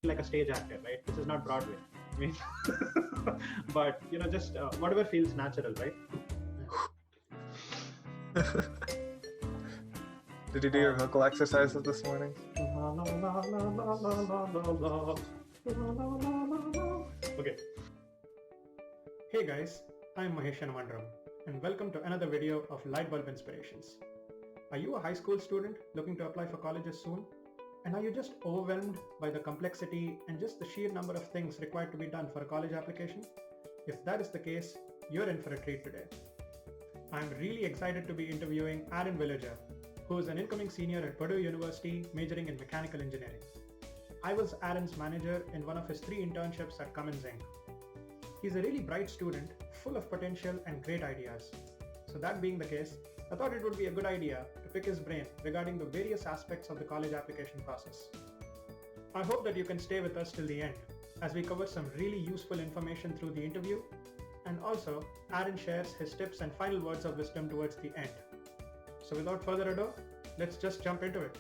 like a stage actor, right? This is not Broadway. I mean, but just whatever feels natural, right? Did you do your vocal exercises this morning? Okay. Hey guys, I'm Mahesh Anamandram, and welcome to another video of Lightbulb Inspirations. Are you a high school student looking to apply for colleges soon? And are you just overwhelmed by the complexity and just the sheer number of things required to be done for a college application? If that is the case, you're in for a treat today. I'm really excited to be interviewing Aaron Villiger, who is an incoming senior at Purdue University majoring in mechanical engineering. I was Aaron's manager in one of his 3 internships at Cummins Inc. He's a really bright student, full of potential and great ideas. So that being the case, I thought it would be a good idea to pick his brain regarding the various aspects of the college application process. I hope that you can stay with us till the end as we cover some really useful information through the interview, and also Aaron shares his tips and final words of wisdom towards the end. So without further ado, let's just jump into it.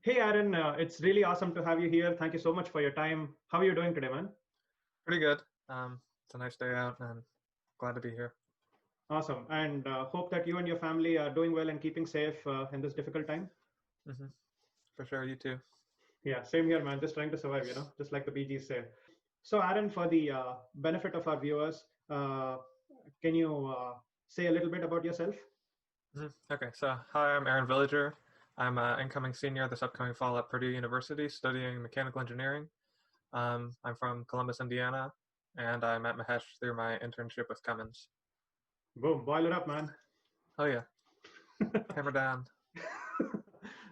Hey Aaron, it's really awesome to have you here. Thank you so much for your time. How are you doing today, man? Pretty good. It's a nice day out and glad to be here. Awesome. And hope that you and your family are doing well and keeping safe in this difficult time. Mm-hmm. For sure, you too. Yeah, same here, man. Just trying to survive, just like the Bee Gees say. So Aaron, for the benefit of our viewers, can you say a little bit about yourself? Mm-hmm. Okay, so hi, I'm Aaron Villiger. I'm an incoming senior this upcoming fall at Purdue University studying mechanical engineering. I'm from Columbus, Indiana, and I met Mahesh through my internship with Cummins. Boom, boil it up, man. Oh yeah, hammer down.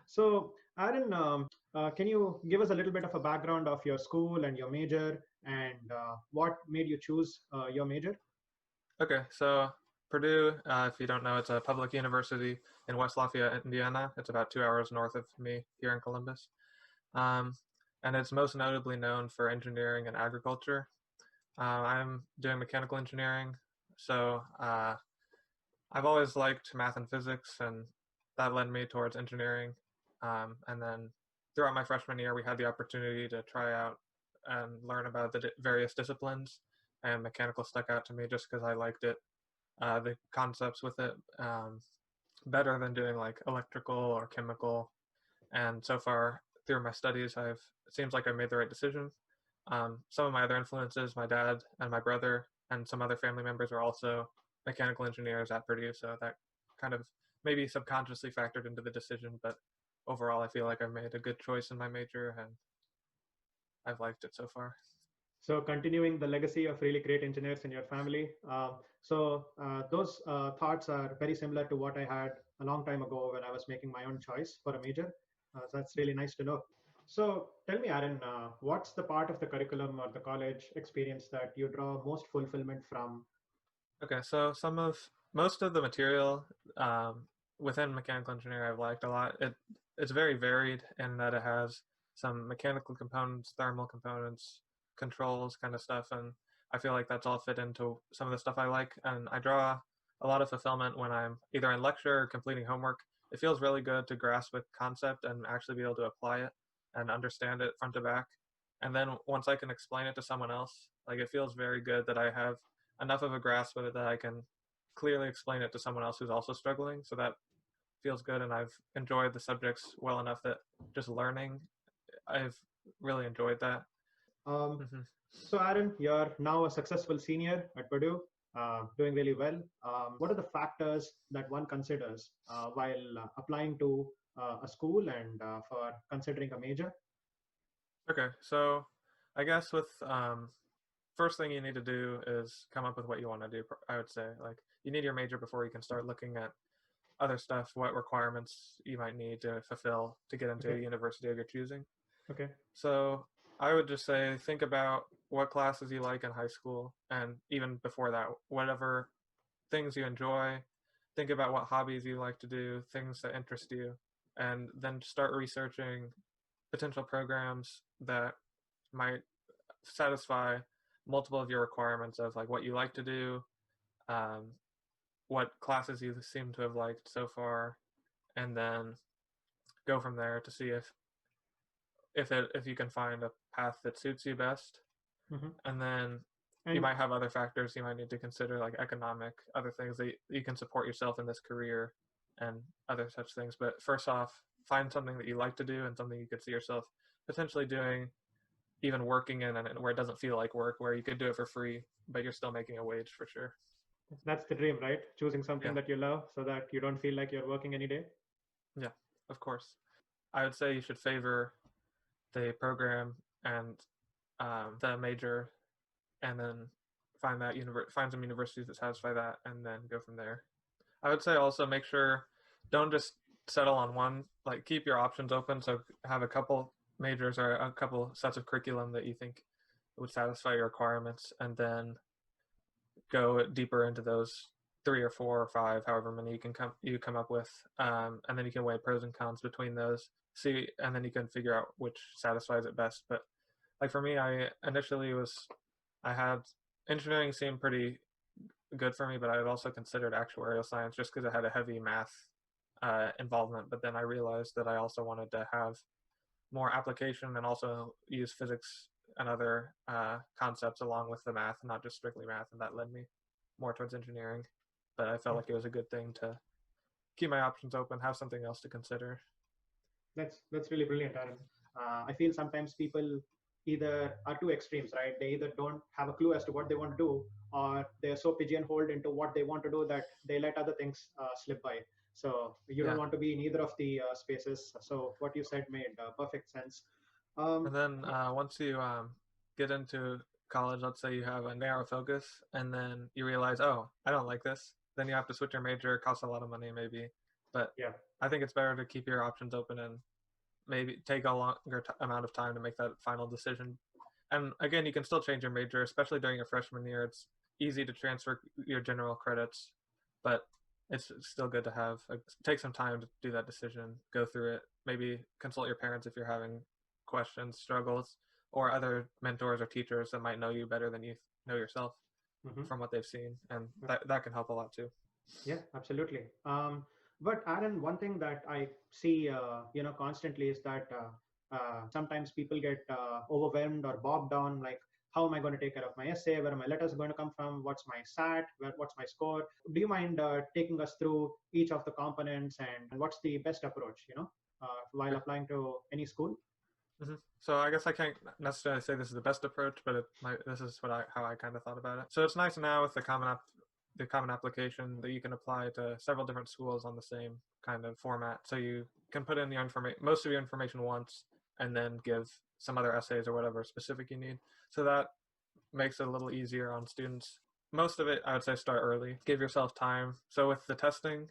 So Aaron, can you give us a little bit of a background of your school and your major, and what made you choose your major? Okay, so Purdue, if you don't know, it's a public university in West Lafayette, Indiana. It's about 2 hours north of me here in Columbus. And it's most notably known for engineering and agriculture. I'm doing mechanical engineering, so I've always liked math and physics, and that led me towards engineering. And then throughout my freshman year, we had the opportunity to try out and learn about the various disciplines, and mechanical stuck out to me just because I liked it. The concepts with it better than doing like electrical or chemical. And so far through my studies, it seems like I made the right decision. Some of my other influences, my dad and my brother and some other family members are also mechanical engineers at Purdue, so that kind of maybe subconsciously factored into the decision, but overall I feel like I've made a good choice in my major and I've liked it so far. So continuing the legacy of really great engineers in your family. Those thoughts are very similar to what I had a long time ago when I was making my own choice for a major. So that's really nice to know. So tell me, Aaron, what's the part of the curriculum or the college experience that you draw most fulfillment from? Okay, so most of the material within mechanical engineering I've liked a lot. It's very varied in that it has some mechanical components, thermal components, controls kind of stuff, and I feel like that's all fit into some of the stuff I like, and I draw a lot of fulfillment when I'm either in lecture or completing homework. It feels really good to grasp a concept and actually be able to apply it and understand it front to back, and then once I can explain it to someone else, like it feels very good that I have enough of a grasp of it that I can clearly explain it to someone else who's also struggling. So that feels good, and I've enjoyed the subjects well enough that just learning, I've really enjoyed that. So Aaron, you're now a successful senior at Purdue, doing really well. What are the factors that one considers while applying to a school and for considering a major? Okay, so I guess with first thing you need to do is come up with what you want to do. I would say, like, you need your major before you can start looking at other stuff, what requirements you might need to fulfill to get into a university of your choosing. Okay. So I would just say, think about what classes you like in high school, and even before that, whatever things you enjoy. Think about what hobbies you like to do, things that interest you, and then start researching potential programs that might satisfy multiple of your requirements of like what you like to do, what classes you seem to have liked so far, and then go from there to see if you can find a path that suits you best. Mm-hmm. And then you And might have other factors you might need to consider, like economic, other things that you can support yourself in this career and other such things. But first off, find something that you like to do and something you could see yourself potentially doing, even working in, and where it doesn't feel like work, where you could do it for free, but you're still making a wage for sure. that's the dream, right? Choosing something Yeah, that you love so that you don't feel like you're working any day. yeah, of course. I would say you should favor the program and the major, and then find some universities that satisfy that, and then go from there. I would say also make sure, don't just settle on one, like keep your options open. So have a couple majors or a couple sets of curriculum that you think would satisfy your requirements, and then go deeper into those 3 or 4 or 5, however many you come up with, and then you can weigh pros and cons between those. See, and then you can figure out which satisfies it best. But like for me, I had engineering seemed pretty good for me, but I had also considered actuarial science just because it had a heavy math involvement. But then I realized that I also wanted to have more application and also use physics and other concepts along with the math, not just strictly math, and that led me more towards engineering. But I felt like it was a good thing to keep my options open, have something else to consider. That's really brilliant, Aaron. I feel sometimes people either are two extremes, right? They either don't have a clue as to what they want to do, or they're so pigeonholed into what they want to do that they let other things slip by. So you don't Yeah. want to be in either of the spaces. So what you said made perfect sense. And then once you get into college, let's say you have a narrow focus, and then you realize, oh, I don't like this. Then you have to switch your major. It costs a lot of money, maybe. But Yeah. I think it's better to keep your options open and maybe take a longer amount of time to make that final decision. And again, you can still change your major, especially during your freshman year. It's easy to transfer your general credits, but it's still good to take some time to do that decision, go through it, maybe consult your parents if you're having questions, struggles, or other mentors or teachers that might know you better than you know yourself Mm-hmm. from what they've seen, and that can help a lot too. Yeah, absolutely. But Aaron, one thing that I see, constantly is that sometimes people get overwhelmed or bogged down. Like, how am I going to take care of my essay? Where are my letters going to come from? What's my SAT? What's my score? Do you mind taking us through each of the components and what's the best approach? While Sure. applying to any school. Mm-hmm. So I guess I can't necessarily say this is the best approach, but this is how I kind of thought about it. So it's nice now with the common application that you can apply to several different schools on the same kind of format. So you can put in most of your information once, and then give some other essays or whatever specific you need. So that makes it a little easier on students. Most of it, I would say, start early. Give yourself time. So with the testing,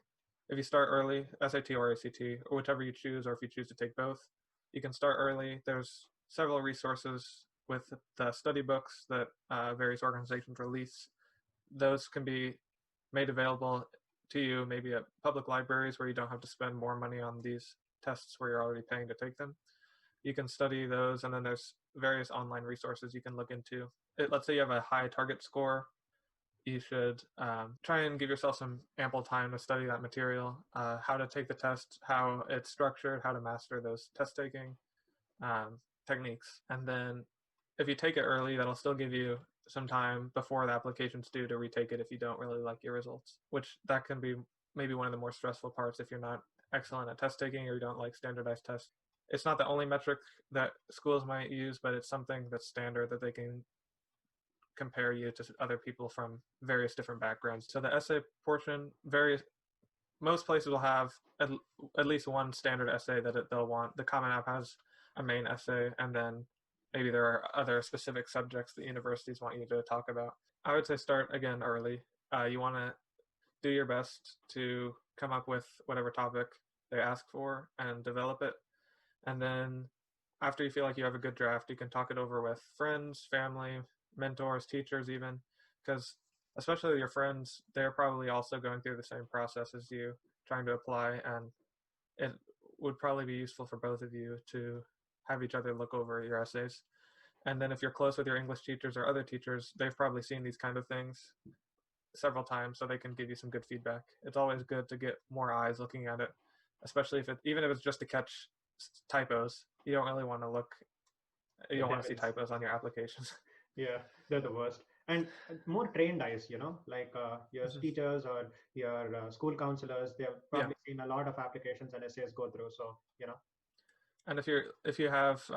if you start early, SAT or ACT, or whichever you choose, or if you choose to take both, you can start early. There's several resources with the study books that various organizations release. Those can be made available to you maybe at public libraries where you don't have to spend more money on these tests where you're already paying to take them. You can study those, and then there's various online resources you can look into. Let's say you have a high target score, you should try and give yourself some ample time to study that material, how to take the test, how it's structured, how to master those test taking techniques. And then if you take it early, that'll still give you some time before the application's due to retake it if you don't really like your results, which that can be maybe one of the more stressful parts if you're not excellent at test taking or you don't like standardized tests. It's not the only metric that schools might use, but it's something that's standard that they can compare you to other people from various different backgrounds. So the essay portion, most places will have at least one standard essay that they'll want. The Common App has a main essay, and then maybe there are other specific subjects that universities want you to talk about. I would say start again early. You want to do your best to come up with whatever topic they ask for and develop it. And then after you feel like you have a good draft, you can talk it over with friends, family, mentors, teachers even, because especially your friends, they're probably also going through the same process as you, trying to apply, and it would probably be useful for both of you to have each other look over your essays. And then if you're close with your English teachers or other teachers, they've probably seen these kind of things. several times so they can give you some good feedback. It's always good to get more eyes looking at it, especially even if it's just to catch typos. You don't really want to you The don't want to see devils. typos on your applications. Yeah, they're the worst. And more trained eyes, like your teachers or your school counselors, they've Yeah. probably seen a lot of applications and essays go through. So. And if you have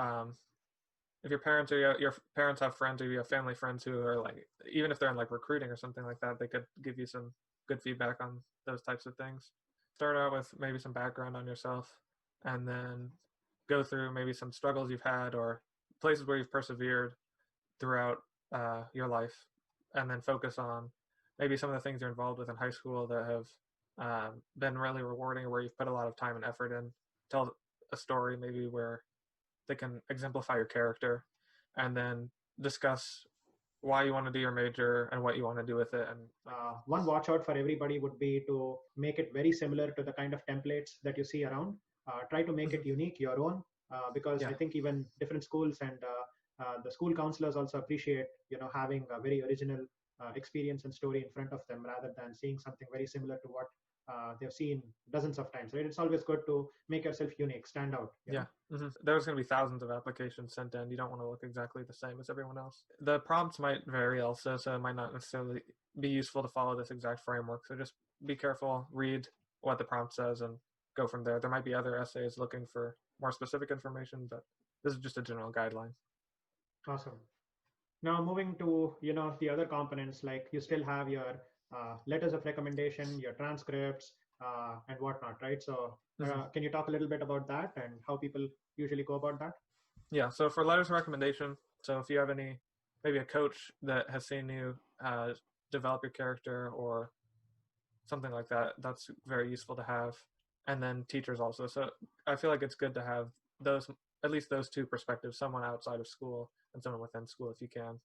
if your parents or your parents have friends or you have family friends who are like, even if they're in like recruiting or something like that, they could give you some good feedback on those types of things. Start out with maybe some background on yourself, and then go through maybe some struggles you've had or places where you've persevered throughout your life, and then focus on maybe some of the things you're involved with in high school that have been really rewarding, or where you've put a lot of time and effort in. Tell a story maybe where they can exemplify your character, and then discuss why you want to do your major and what you want to do with it. And one watch out for everybody would be to make it very similar to the kind of templates that you see around. Try to make it unique, your own, because Yeah. I think even different schools and the school counselors also appreciate, having a very original experience and story in front of them rather than seeing something very similar to what they've seen dozens of times, right? It's always good to make yourself unique, stand out. Yeah. There's going to be thousands of applications sent in. You don't want to look exactly the same as everyone else. The prompts might vary also, so it might not necessarily be useful to follow this exact framework. So just be careful, read what the prompt says, and go from there. There might be other essays looking for more specific information, but this is just a general guideline. Awesome. Now moving to the other components, like you still have your letters of recommendation, your transcripts, and whatnot, right? So can you talk a little bit about that and how people usually go about that? Yeah. So for letters of recommendation, so if you have maybe a coach that has seen you develop your character or something like that, that's very useful to have. And then teachers also. So I feel like it's good to have at least those two perspectives, someone outside of school and someone within school if you can.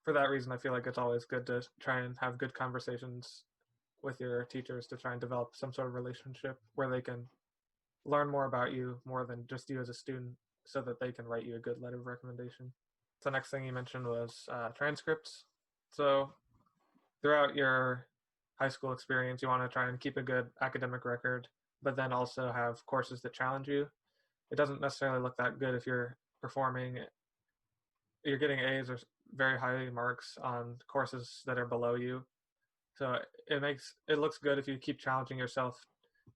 For that reason, I feel like it's always good to try and have good conversations with your teachers to try and develop some sort of relationship where they can learn more about you more than just you as a student, so that they can write you a good letter of recommendation. The next thing you mentioned was transcripts. So throughout your high school experience, you want to try and keep a good academic record, but then also have courses that challenge you. It doesn't necessarily look that good if you're getting A's or very high marks on courses that are below you. So it looks good if you keep challenging yourself.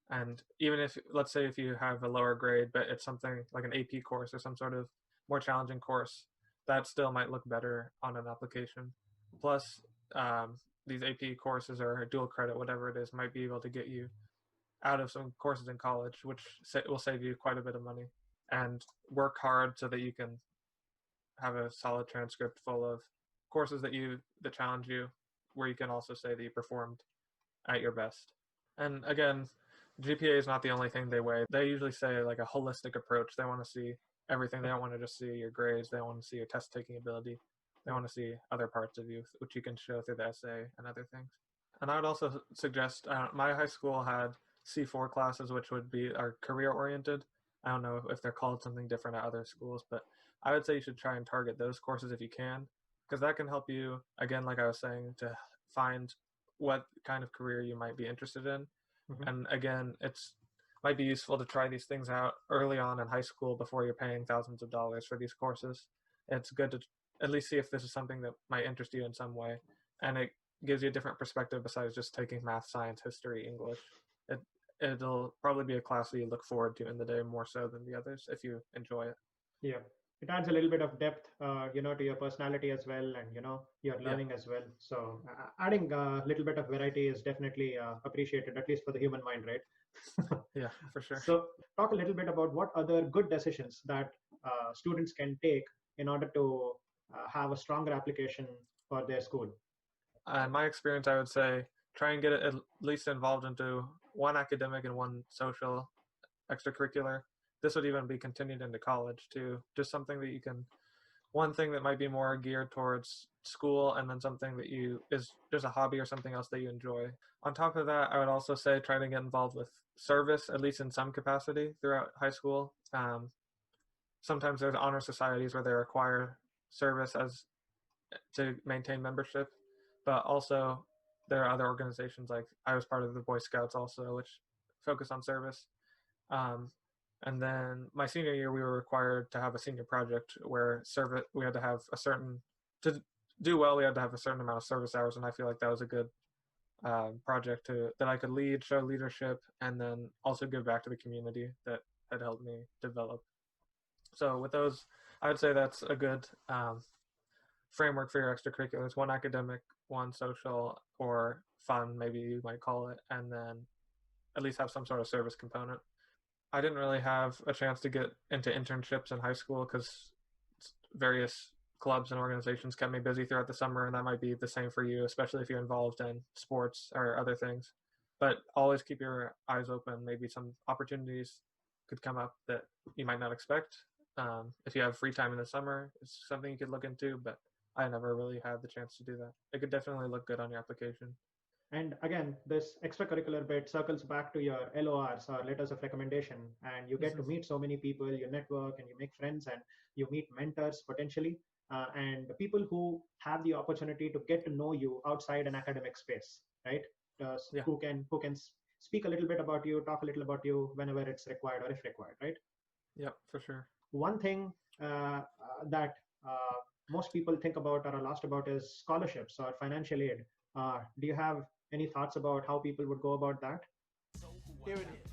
And even if, let's say, if you have a lower grade, but it's something like an AP course or some sort of more challenging course, that still might look better on an application. Plus, these AP courses or dual credit, whatever it is, might be able to get you out of some courses in college, which will save you quite a bit of money. And work hard so that you can have a solid transcript full of courses that challenge you, where you can also say that you performed at your best. And again, GPA is not the only thing they weigh. They usually say like a holistic approach. They want to see everything. They don't want to just see your grades. They want to see your test taking ability. They want to see other parts of you, which you can show through the essay and other things. And I would also suggest, my high school had C4 classes, which are career oriented. I don't know if they're called something different at other schools, but I would say you should try and target those courses if you can, because that can help you, again, like I was saying, to find what kind of career you might be interested in. And again, might be useful to try these things out early on in high school before you're paying thousands of dollars for these courses. It's good to at least see if this is something that might interest you in some way. And it gives you a different perspective besides just taking math, science, history, English. It'll probably be a class that you look forward to in the day more so than the others if you enjoy it. Yeah. It adds a little bit of depth, to your personality as well, and your learning as well. So adding a little bit of variety is definitely appreciated, at least for the human mind, right? Yeah, for sure. So talk a little bit about what other good decisions that students can take in order to have a stronger application for their school. In my experience, I would say try and get at least involved into one academic and one social extracurricular. This would even be continued into college too. Just something that one thing that might be more geared towards school, and then something that is just a hobby or something else that you enjoy. On top of that, I would also say try to get involved with service, at least in some capacity throughout high school. Sometimes there's honor societies where they require service to maintain membership, but also there are other organizations, like I was part of the Boy Scouts also, which focus on service. And then my senior year, we were required to have a senior project where we had to have to do well, we had to have a certain amount of service hours. And I feel like that was a good project that I could lead, show leadership, and then also give back to the community that had helped me develop. So with those, I would say that's a good framework for your extracurriculars: one academic, one social or fun, maybe you might call it, and then at least have some sort of service component. I didn't really have a chance to get into internships in high school because various clubs and organizations kept me busy throughout the summer, and that might be the same for you, especially if you're involved in sports or other things. But always keep your eyes open. Maybe some opportunities could come up that you might not expect. If you have free time in the summer, it's something you could look into, but I never really had the chance to do that. It could definitely look good on your application. And again, this extracurricular bit circles back to your LORs or letters of recommendation, and you get to meet so many people, you network and you make friends and you meet mentors potentially, and the people who have the opportunity to get to know you outside an academic space, right? Yeah. Who can speak a little bit about you, talk a little about you whenever it's required or if required, right? Yeah, for sure. One thing that most people think about or are lost about is scholarships or financial aid. Do you have any thoughts about how people would go about that? Here it is.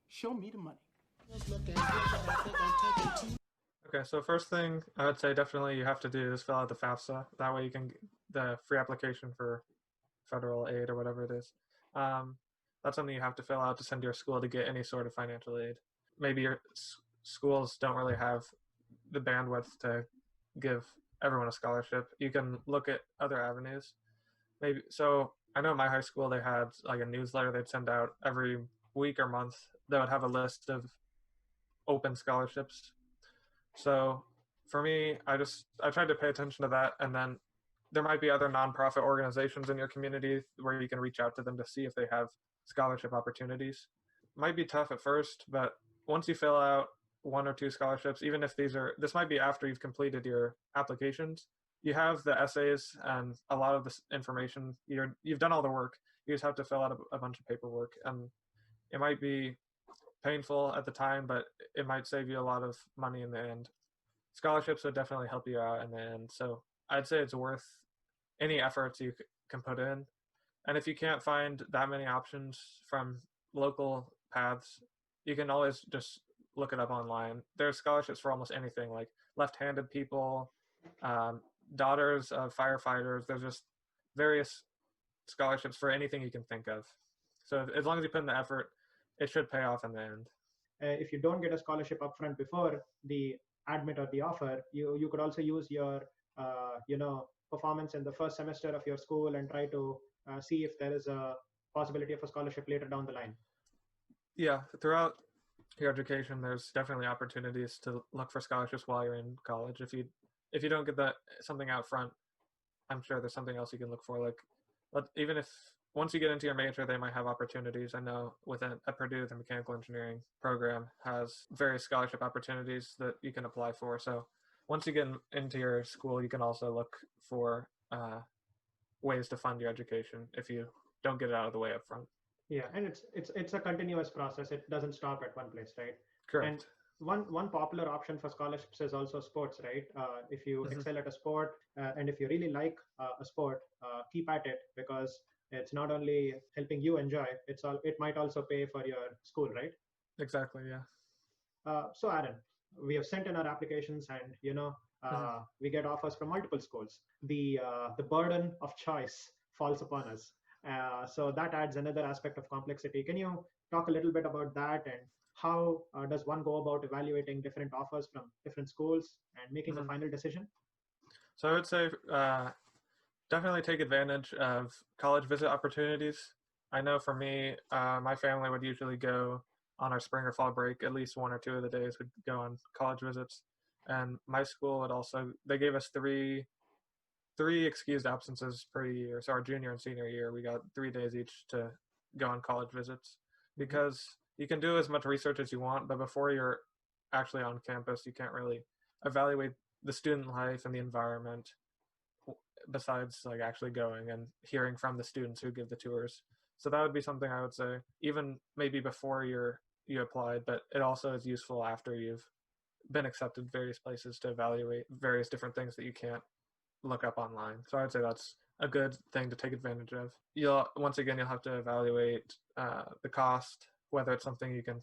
Show me the money. Okay, so first thing I would say definitely you have to do is fill out the FAFSA. That way you can get the free application for federal aid or whatever it is. That's something you have to fill out to send to your school to get any sort of financial aid. Maybe your schools don't really have the bandwidth to give everyone a scholarship. You can look at other avenues. Maybe so. I know my high school, they had like a newsletter they'd send out every week or month that would have a list of open scholarships. So for me, I tried to pay attention to that, and then there might be other nonprofit organizations in your community where you can reach out to them to see if they have scholarship opportunities. It might be tough at first, but once you fill out one or two scholarships, even if this might be after you've completed your applications, you have the essays and a lot of this information. You've done all the work. You just have to fill out a bunch of paperwork, and it might be painful at the time, but it might save you a lot of money in the end. Scholarships would definitely help you out in the end. So I'd say it's worth any efforts you can put in. And if you can't find that many options from local paths, you can always just look it up online. There's scholarships for almost anything, like left-handed people, daughters of firefighters. There's just various scholarships for anything you can think of. So as long as you put in the effort, it should pay off in the end. If you don't get a scholarship upfront before the admit or the offer, you could also use your performance in the first semester of your school and try to see if there is a possibility of a scholarship later down the line. Yeah, throughout your education, there's definitely opportunities to look for scholarships while you're in college. If you don't get something out front, I'm sure there's something else you can look for. Like, even if once you get into your major, they might have opportunities. I know at Purdue, the mechanical engineering program has various scholarship opportunities that you can apply for. So once you get into your school, you can also look for ways to fund your education if you don't get it out of the way up front. Yeah, and it's a continuous process. It doesn't stop at one place, right? Correct. And one popular option for scholarships is also sports, right? If you excel at a sport and if you really like a sport, keep at it, because it's not only helping you enjoy, it might also pay for your school, right? Exactly, yeah. So Aaron, we have sent in our applications and we get offers from multiple schools. The burden of choice falls upon us. So that adds another aspect of complexity. Can you talk a little bit about that, and how does one go about evaluating different offers from different schools and making a final decision? So I would say definitely take advantage of college visit opportunities. I know for me, my family would usually go on our spring or fall break. At least one or two of the days would go on college visits. And my school they gave us three excused absences per year. So our junior and senior year, we got 3 days each to go on college visits, because you can do as much research as you want, but before you're actually on campus, you can't really evaluate the student life and the environment besides like actually going and hearing from the students who give the tours. So that would be something I would say, even maybe before you applied, but it also is useful after you've been accepted various places to evaluate various different things that you can't look up online. So I would say that's a good thing to take advantage of. You'll have to evaluate the cost, whether it's something you can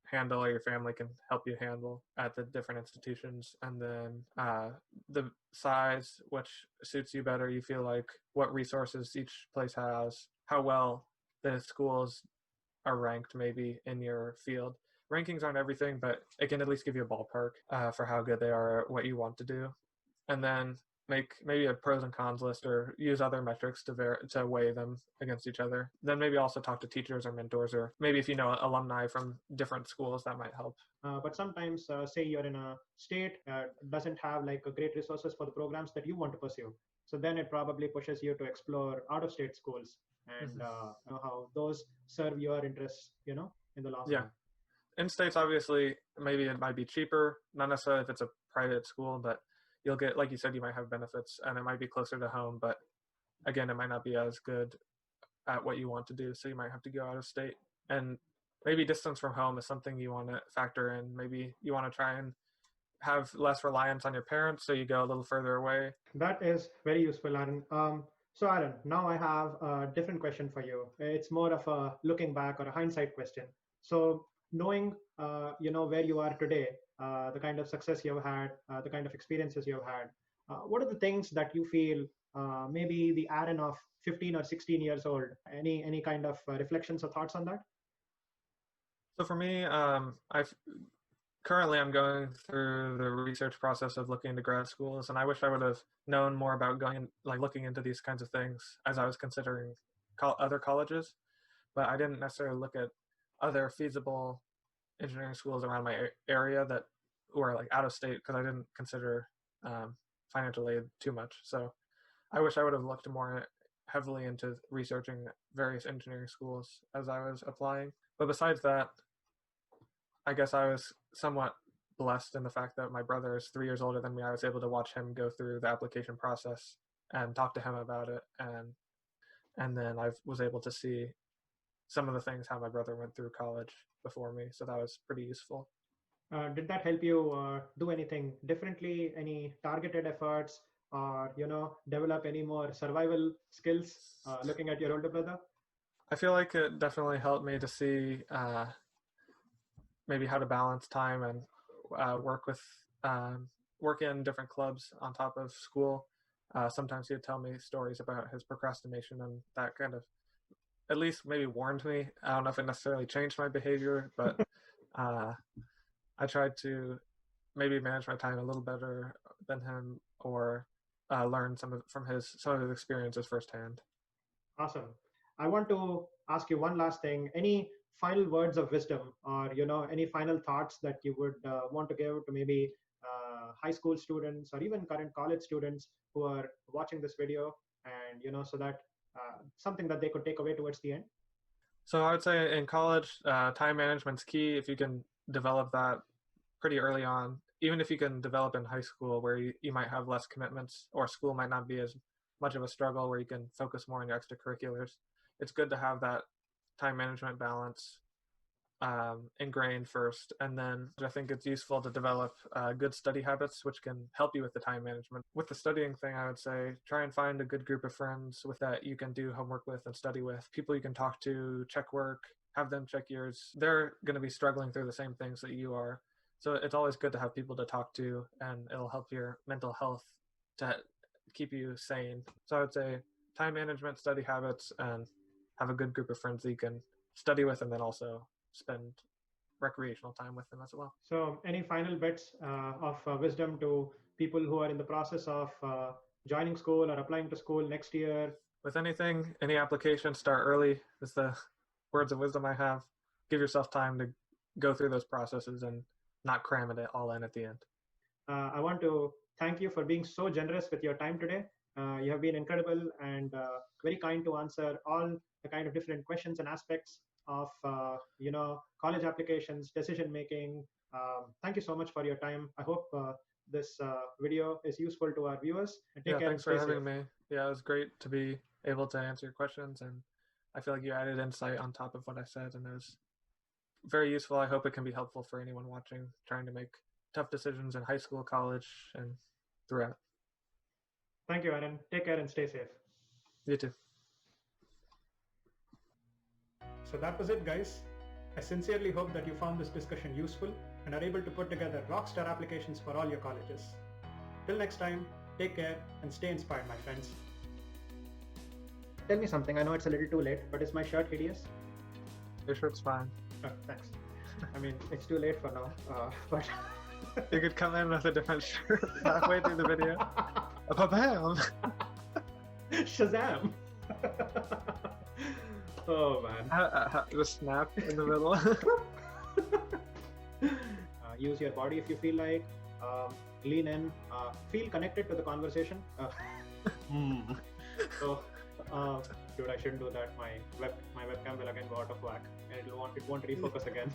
handle or your family can help you handle at the different institutions, and then the size, which suits you better. You feel like what resources each place has, how well the schools are ranked maybe in your field. Rankings aren't everything, but it can at least give you a ballpark for how good they are at what you want to do. And then make maybe a pros and cons list, or use other metrics to weigh them against each other. Then maybe also talk to teachers or mentors, or maybe if you know alumni from different schools, that might help. But sometimes, say you're in a state doesn't have like a great resources for the programs that you want to pursue. So then it probably pushes you to explore out-of-state schools and know how those serve your interests, in the long run. In states, obviously, maybe it might be cheaper, not necessarily if it's a private school, but you'll get, like you said, you might have benefits, and it might be closer to home, but again, it might not be as good at what you want to do, so you might have to go out of state. And maybe distance from home is something you want to factor in. Maybe you want to try and have less reliance on your parents, so you go a little further away. That is very useful, Aaron. So Aaron, now I have a different question for you. It's more of a looking back or a hindsight question. So knowing, where you are today, the kind of success you've had, the kind of experiences you've had, what are the things that you feel maybe the Aaron of 15 or 16 years old, any kind of reflections or thoughts on that? So for me, currently I'm going through the research process of looking into grad schools, and I wish I would have known more about looking into these kinds of things as I was considering other colleges, but I didn't necessarily look at other feasible engineering schools around my area that were like out of state, because I didn't consider financial aid too much. So I wish I would have looked more heavily into researching various engineering schools as I was applying. But besides that, I guess I was somewhat blessed in the fact that my brother is 3 years older than me. I was able to watch him go through the application process and talk to him about it, and then I was able to see some of the things how my brother went through college before me, so that was pretty useful. Did that help you do anything differently, any targeted efforts, or develop any more survival skills looking at your older brother? I feel like it definitely helped me to see maybe how to balance time and work in different clubs on top of school. Sometimes he would tell me stories about his procrastination, and that kind of at least maybe warned me. I don't know if it necessarily changed my behavior, but I tried to maybe manage my time a little better than him, or learn some of his experiences firsthand. Awesome. I want to ask you one last thing. Any final words of wisdom, or any final thoughts that you would want to give to maybe high school students or even current college students who are watching this video, and so that something that they could take away towards the end? So I would say in college, time management's key. If you can develop that pretty early on, even if you can develop in high school where you might have less commitments, or school might not be as much of a struggle, where you can focus more on your extracurriculars, it's good to have that time management balance ingrained first. And then I think it's useful to develop good study habits, which can help you with the time management. With the studying thing, I would say try and find a good group of friends with that you can do homework with and study with, people you can talk to, check work, have them check yours. They're going to be struggling through the same things that you are. So it's always good to have people to talk to, and it'll help your mental health to keep you sane. So I would say time management, study habits, and have a good group of friends that you can study with, and then also spend recreational time with them as well. So any final bits of wisdom to people who are in the process of joining school or applying to school next year? With anything, any application, start early is the words of wisdom I have. Give yourself time to go through those processes and not cram it all in at the end. I want to thank you for being so generous with your time today. You have been incredible and very kind to answer all the kind of different questions and aspects of college applications, decision making. Thank you so much for your time. I hope this video is useful to our viewers. And take care. Thanks for having me. Yeah, it was great to be able to answer your questions, and I feel like you added insight on top of what I said, and it was very useful. I hope it can be helpful for anyone watching trying to make tough decisions in high school, college, and throughout. Thank you, Aaron. Take care and stay safe. You too. So that was it, guys. I sincerely hope that you found this discussion useful and are able to put together rockstar applications for all your colleges. Till next time, take care and stay inspired, my friends. Tell me something. I know it's a little too late, but is my shirt hideous? Your shirt's fine. Oh, thanks. I mean, it's too late for now, but... You could come in with a different shirt halfway through the video. Bam! Shazam! Oh man. The snap in the middle. Use your body if you feel like. Lean in. Feel connected to the conversation. So, dude, I shouldn't do that. My webcam will again go out of whack, and it won't refocus again.